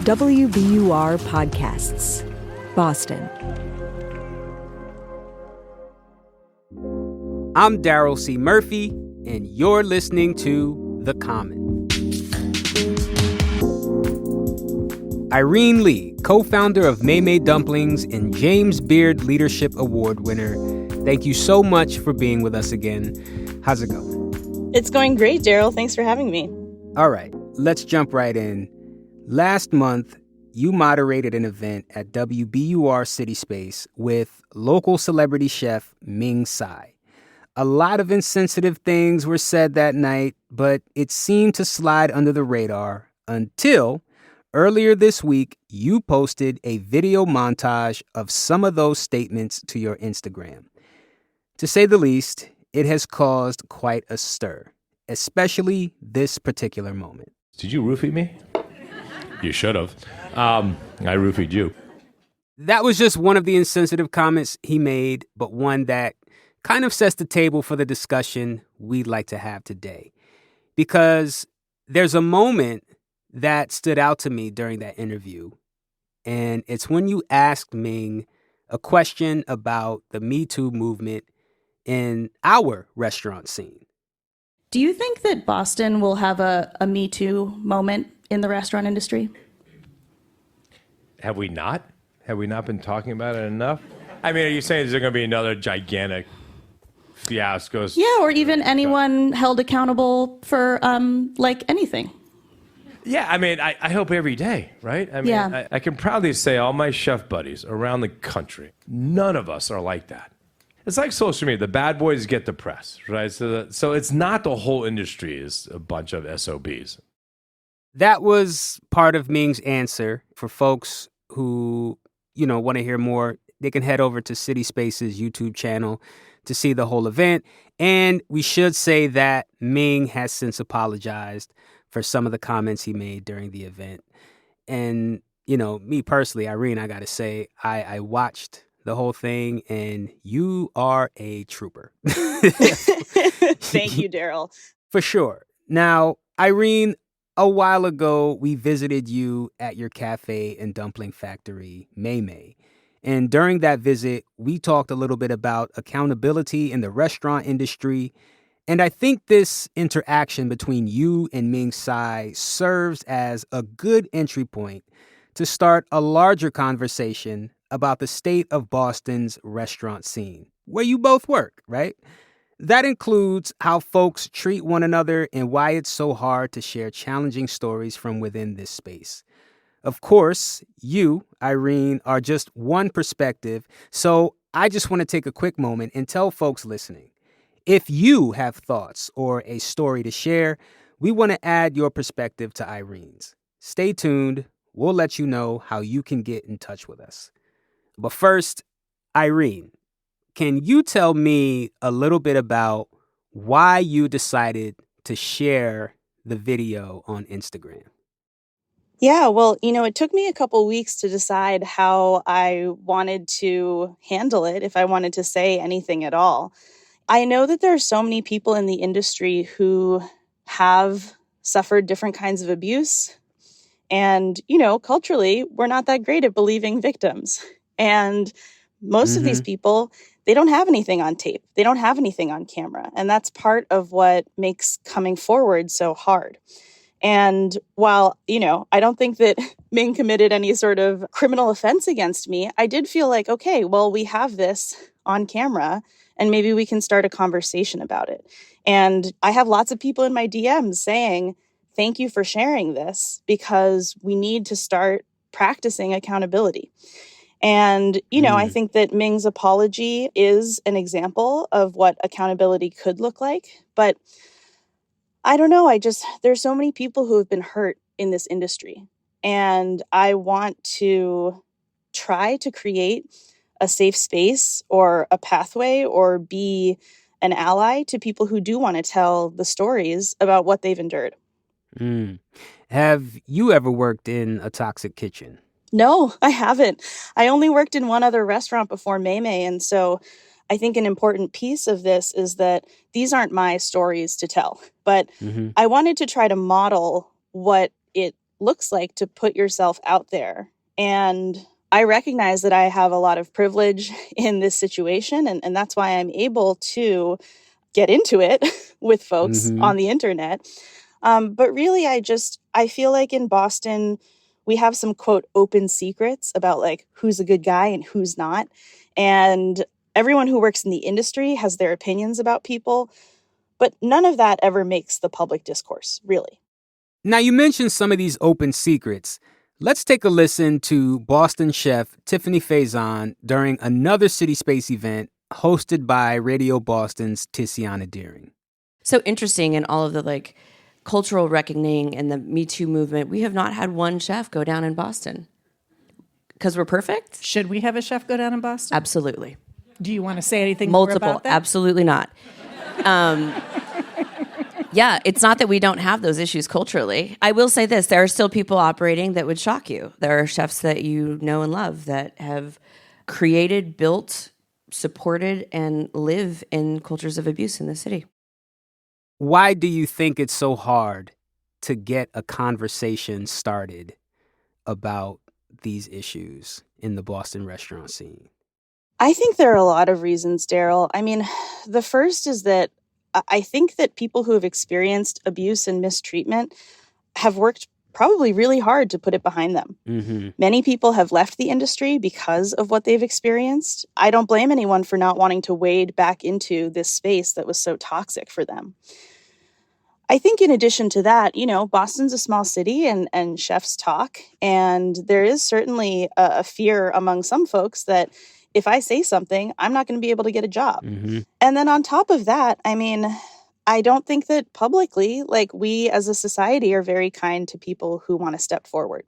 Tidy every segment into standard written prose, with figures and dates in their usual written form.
WBUR Podcasts, Boston. I'm Daryl C. Murphy, and you're listening to The Common. Irene Lee, co-founder of Maymay Dumplings and James Beard Leadership Award winner, thank you so much for being with us again. How's it going? It's going great, Daryl. Thanks for having me. All right, let's jump right in. Last month, you moderated an event at WBUR City Space with local celebrity chef Ming Tsai. A lot of insensitive things were said that night, but it seemed to slide under the radar until earlier this week, you posted a video montage of some of those statements to your Instagram. To say the least, it has caused quite a stir, especially this particular moment. Did you roofie me? You should have. I roofied you. That was just one of the insensitive comments he made, but one that kind of sets the table for the discussion we'd like to have today. Because there's a moment that stood out to me during that interview, and it's when you asked Ming a question about the Me Too movement in our restaurant scene. Do you think that Boston will have a Me Too moment in the restaurant industry? Have we not? Have we not been talking about it enough? I mean, are you saying there's going to be another gigantic fiasco? Yeah, or even anyone held accountable for, anything. Yeah, I mean, I hope every day, right? I mean, Yeah. I can proudly say all my chef buddies around the country, none of us are like that. It's like social media. The bad boys get the press, right? So it's not the whole industry is a bunch of SOBs. That was part of Ming's answer. For folks who, want to hear more, they can head over to City Space's YouTube channel to see the whole event. And we should say that Ming has since apologized for some of the comments he made during the event. And, me personally, Irene, I got to say, I watched the whole thing, and you are a trooper. Thank you, Daryl. For sure. Now, Irene, a while ago, we visited you at your cafe and dumpling factory, Maymay. And during that visit, we talked a little bit about accountability in the restaurant industry. And I think this interaction between you and Ming Tsai serves as a good entry point to start a larger conversation about the state of Boston's restaurant scene, where you both work, right? That includes how folks treat one another and why it's so hard to share challenging stories from within this space. Of course, you, Irene, are just one perspective, so I just want to take a quick moment and tell folks listening, if you have thoughts or a story to share, we want to add your perspective to Irene's. Stay tuned. We'll let you know how you can get in touch with us. But first, Irene, can you tell me a little bit about why you decided to share the video on Instagram? Yeah, well, it took me a couple weeks to decide how I wanted to handle it, if I wanted to say anything at all. I know that there are so many people in the industry who have suffered different kinds of abuse. And, culturally, we're not that great at believing victims. And most of these people, they don't have anything on tape. They don't have anything on camera. And that's part of what makes coming forward so hard. And while, I don't think that Ming committed any sort of criminal offense against me, I did feel like, okay, well, we have this on camera and maybe we can start a conversation about it. And I have lots of people in my DMs saying, thank you for sharing this because we need to start practicing accountability. And, I think that Ming's apology is an example of what accountability could look like. But I don't know. There's so many people who have been hurt in this industry. And I want to try to create a safe space or a pathway or be an ally to people who do want to tell the stories about what they've endured. Have you ever worked in a toxic kitchen? No, I haven't. I only worked in one other restaurant before Maymay. And so I think an important piece of this is that these aren't my stories to tell, but I wanted to try to model what it looks like to put yourself out there. And I recognize that I have a lot of privilege in this situation, and that's why I'm able to get into it with folks on the internet. But really, I feel like in Boston, we have some, quote, open secrets about like who's a good guy and who's not. And everyone who works in the industry has their opinions about people, but none of that ever makes the public discourse, really. Now, you mentioned some of these open secrets. Let's take a listen to Boston chef Tiffany Faison during another City Space event hosted by Radio Boston's Tiziana Deering. So interesting in all of the like cultural reckoning and the Me Too movement, we have not had one chef go down in Boston. Because we're perfect? Should we have a chef go down in Boston? Absolutely. Do you want to say anything Multiple, more about that? Absolutely not. Yeah, it's not that we don't have those issues culturally. I will say this, there are still people operating that would shock you. There are chefs that you know and love that have created, built, supported, and live in cultures of abuse in the city. Why do you think it's so hard to get a conversation started about these issues in the Boston restaurant scene? I think there are a lot of reasons, Daryl. I mean, the first is that I think that people who have experienced abuse and mistreatment have worked probably really hard to put it behind them. Many people have left the industry because of what they've experienced. I don't blame anyone for not wanting to wade back into this space that was so toxic for them. I think in addition to that, you know, Boston's a small city and chefs talk. And there is certainly a fear among some folks that if I say something, I'm not going to be able to get a job. And then on top of that, I mean, I don't think that publicly, like we as a society are very kind to people who want to step forward.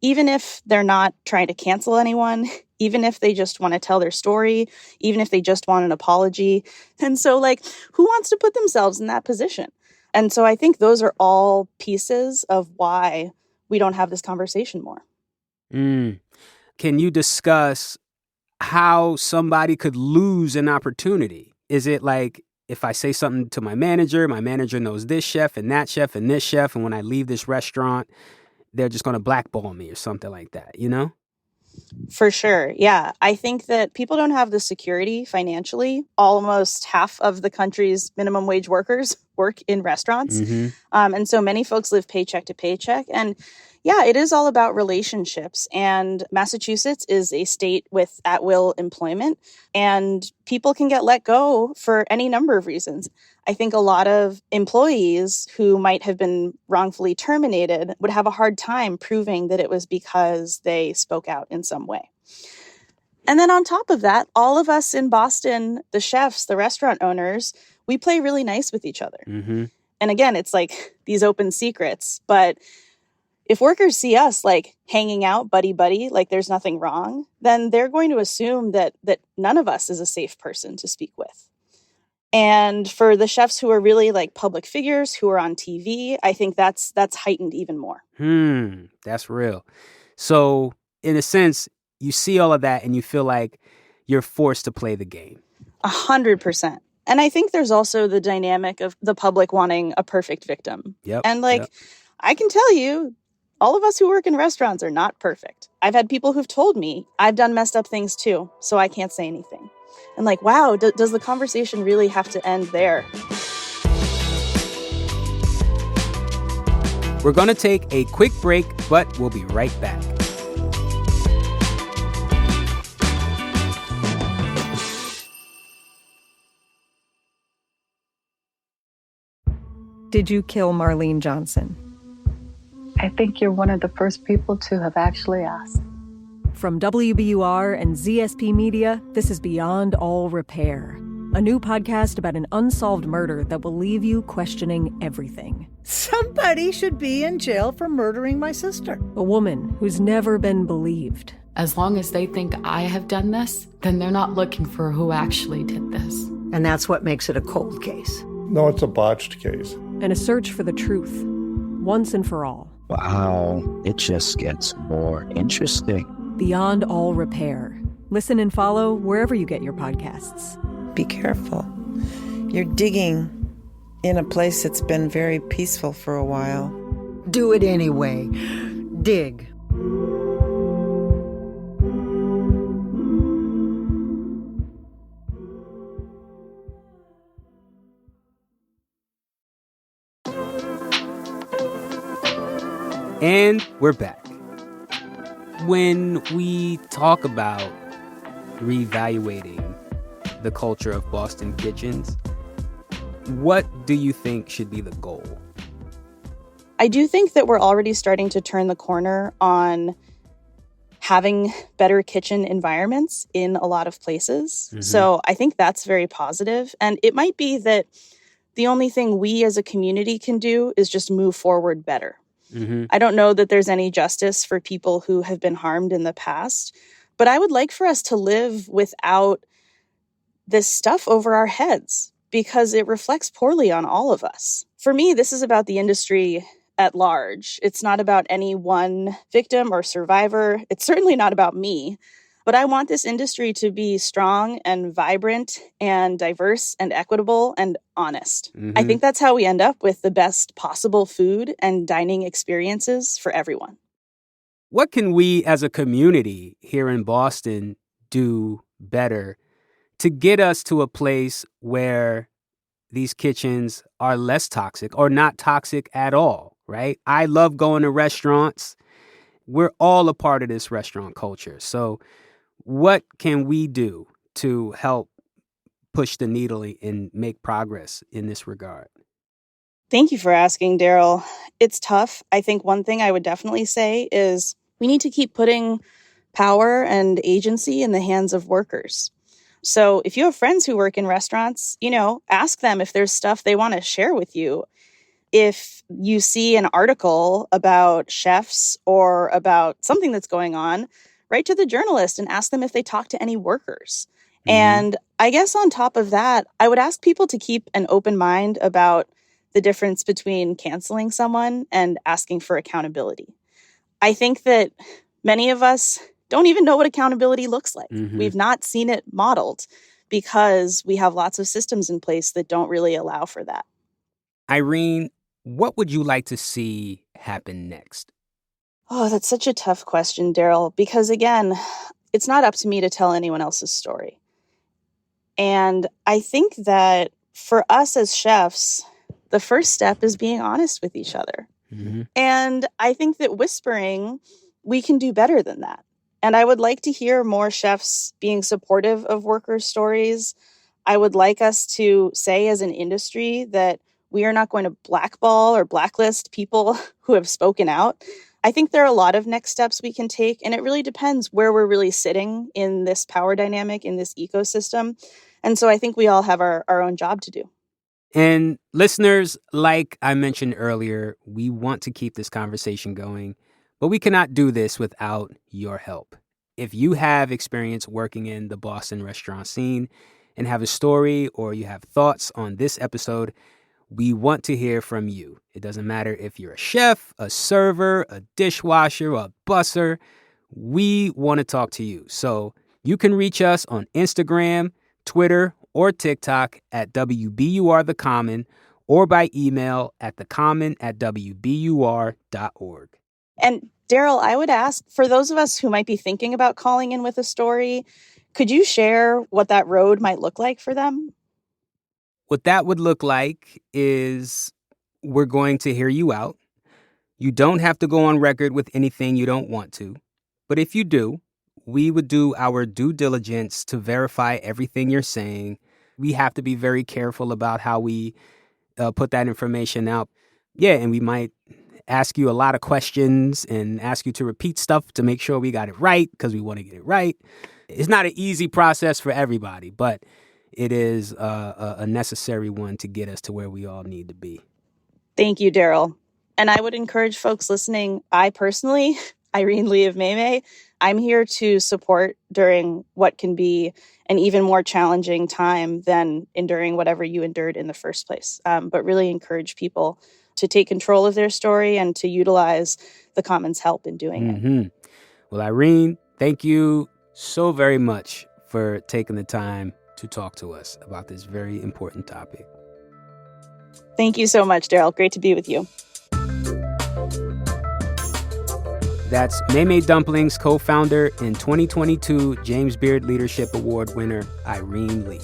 Even if they're not trying to cancel anyone, even if they just want to tell their story, even if they just want an apology. And so like, who wants to put themselves in that position? And so I think those are all pieces of why we don't have this conversation more. Can you discuss how somebody could lose an opportunity? Is it like if I say something to my manager knows this chef and that chef and this chef, and when I leave this restaurant, they're just going to blackball me or something like that, you know? For sure. Yeah. I think that people don't have the security financially. Almost half of the country's minimum wage workers work in restaurants. And so many folks live paycheck to paycheck. And yeah, it is all about relationships. And Massachusetts is a state with at-will employment, and people can get let go for any number of reasons. I think a lot of employees who might have been wrongfully terminated would have a hard time proving that it was because they spoke out in some way. And then on top of that, all of us in Boston, the chefs, the restaurant owners, we play really nice with each other. And again, it's like these open secrets, but if workers see us like hanging out buddy-buddy, like there's nothing wrong, then they're going to assume that none of us is a safe person to speak with. And for the chefs who are really like public figures who are on TV, I think that's heightened even more. That's real. So in a sense, you see all of that and you feel like you're forced to play the game. 100%. And I think there's also the dynamic of the public wanting a perfect victim. And like, I can tell you, all of us who work in restaurants are not perfect. I've had people who've told me I've done messed up things too, so I can't say anything. And like, wow, does the conversation really have to end there? We're going to take a quick break, but we'll be right back. Did you kill Marlene Johnson? I think you're one of the first people to have actually asked. From WBUR and ZSP Media, this is Beyond All Repair, a new podcast about an unsolved murder that will leave you questioning everything. Somebody should be in jail for murdering my sister. A woman who's never been believed. As long as they think I have done this, then they're not looking for who actually did this. And that's what makes it a cold case. No, it's a botched case. And a search for the truth, once and for all. Wow, it just gets more interesting. Beyond All Repair. Listen and follow wherever you get your podcasts. Be careful. You're digging in a place that's been very peaceful for a while. do it anyway. Dig. And we're back. When we talk about reevaluating the culture of Boston kitchens, what do you think should be the goal? I do think that we're already starting to turn the corner on having better kitchen environments in a lot of places. Mm-hmm. So I think that's very positive. And it might be that the only thing we as a community can do is just move forward better. Mm-hmm. I don't know that there's any justice for people who have been harmed in the past, but I would like for us to live without this stuff over our heads because it reflects poorly on all of us. For me, this is about the industry at large. It's not about any one victim or survivor. It's certainly not about me. But I want this industry to be strong and vibrant and diverse and equitable and honest. Mm-hmm. I think that's how we end up with the best possible food and dining experiences for everyone. What can we as a community here in Boston do better to get us to a place where these kitchens are less toxic or not toxic at all, right? I love going to restaurants. We're all a part of this restaurant culture. So what can we do to help push the needle and make progress in this regard? Thank you for asking, Daryl. It's tough. I think one thing I would definitely say is we need to keep putting power and agency in the hands of workers. So if you have friends who work in restaurants, ask them if there's stuff they want to share with you. If you see an article about chefs or about something that's going on, write to the journalist and ask them if they talk to any workers. Mm-hmm. And I guess on top of that, I would ask people to keep an open mind about the difference between canceling someone and asking for accountability. I think that many of us don't even know what accountability looks like. Mm-hmm. We've not seen it modeled because we have lots of systems in place that don't really allow for that. Irene, what would you like to see happen next? Oh, that's such a tough question, Daryl, because again, it's not up to me to tell anyone else's story. And I think that for us as chefs, the first step is being honest with each other. Mm-hmm. And I think that whispering, we can do better than that. And I would like to hear more chefs being supportive of workers' stories. I would like us to say as an industry that we are not going to blackball or blacklist people who have spoken out. I think there are a lot of next steps we can take, and it really depends where we're really sitting in this power dynamic, in this ecosystem. And so I think we all have our own job to do. And listeners, like I mentioned earlier, we want to keep this conversation going, but we cannot do this without your help. If you have experience working in the Boston restaurant scene and have a story or you have thoughts on this episode, we want to hear from you. It doesn't matter if you're a chef, a server, a dishwasher, a busser. We want to talk to you. So you can reach us on Instagram, Twitter, or TikTok at WBUR The Common or by email at thecommon@wbur.org. And Daryl, I would ask, for those of us who might be thinking about calling in with a story, could you share what that road might look like for them? What that would look like is we're going to hear you out. You don't have to go on record with anything you don't want to. But if you do, we would do our due diligence to verify everything you're saying. We have to be very careful about how we put that information out. Yeah, and we might ask you a lot of questions and ask you to repeat stuff to make sure we got it right because we want to get it right. It's not an easy process for everybody, but it is a necessary one to get us to where we all need to be. Thank you, Daryl. And I would encourage folks listening, I personally, Irene Lee of Maymay, I'm here to support during what can be an even more challenging time than enduring whatever you endured in the first place. But really encourage people to take control of their story and to utilize the Commons' help in doing it. Well, Irene, thank you so very much for taking the time to talk to us about this very important topic. Thank you so much, Daryl. Great to be with you. That's Maymay Dumplings co-founder and 2022 James Beard Leadership Award winner, Irene Lee.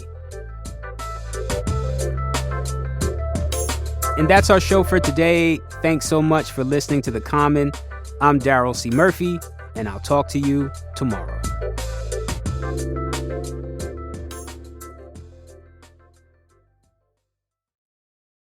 And that's our show for today. Thanks so much for listening to The Common. I'm Daryl C. Murphy, and I'll talk to you tomorrow.